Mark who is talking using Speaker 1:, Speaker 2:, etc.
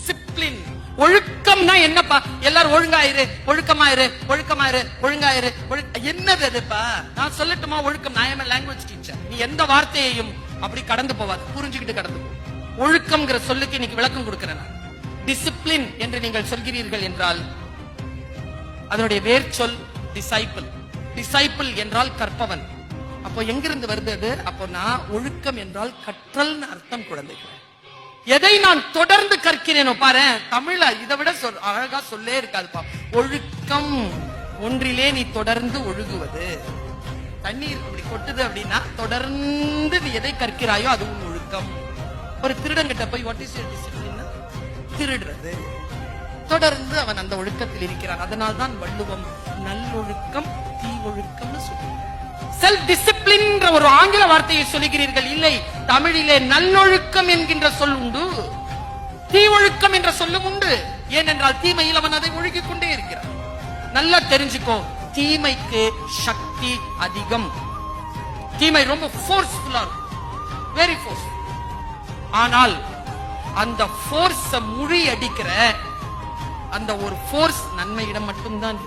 Speaker 1: Discipline. ஒழுக்கம்னா என்னப்பா? எல்லாரும் ஒழுங்காயிரு, ஒழுக்கமாயிரு, ஒழுக்கமாயிரு, ஒழுங்காயிரு. என்னது அதுப்பா? நான் சொல்லட்டுமா ஒழுக்கம்? நான் எம் லாங்குவேஜ் டீச்சர். நீ எந்த வார்த்தையையும் அப்படி கடந்து போவாது, புரிஞ்சுக்கிட்டு கடந்து போ. ஒழுக்கம்ங்கிற சொல்லுக்கு இன்னைக்கு விளக்கம் கொடுக்கிறேன். டிசிப்ளின் என்று நீங்கள் சொல்கிறீர்கள் என்றால் அதனுடைய வேர் சொல் டிசைபிள். டிசைபிள் என்றால் கற்பவன். அப்போ எங்கிருந்து வருது அது? அப்போ நான் ஒழுக்கம் என்றால் கற்றல் அர்த்தம் குழந்தைகள். எதை நான் தொடர்ந்து கற்கிறேனோ பாரு, தமிழ்ல இதை விட அழகா சொல்லே இருக்காதுப்பா. ஒழுக்கம் ஒன்றிலே நீ தொடர்ந்து ஒழுகுவது. தண்ணீர் இப்படி கொட்டுது அப்படின்னா தொடர்ந்து நீ எதை கற்கிறாயோ அது உன் ஒழுக்கம். ஒரு திருடங்கிட்ட போய் வாட் இஸ் யுவர் டிசிப்ளின்? திருடுறது. தொடர்ந்து அவன் அந்த ஒழுக்கத்தில் இருக்கிறான். அதனால்தான் வள்ளுவம் நல்லொழுக்கம் தீ ஒழுக்கம்னு சொல்லுவாங்க. செல்ஃப் டிசிப்ளின் ஒரு ஆங்கில வார்த்தையை சொல்லுகிறீர்கள். இல்லை, தமிழிலே நல்லொழுக்கம் என்கின்ற சொல் உண்டு, தீ ஒழுக்கம் என்ற சொல்லும் உண்டு. ஏனென்றால் தீமையில் அவன் அதை ஒழுகிக் கொண்டே இருக்கிறான். நல்லா தெரிஞ்சுக்கோ, தீமைக்கு சக்தி அதிகம். தீமை ரொம்ப ஃபோர்ஸ்ஃபுல்லா இருக்கும், வெரி ஃபோர்ஸ். ஆனால் அந்த ஃபோர்ஸ முறியடிக்கிற அந்த ஒரு ஃபோர்ஸ் நன்மையிடம் மட்டும்தான்.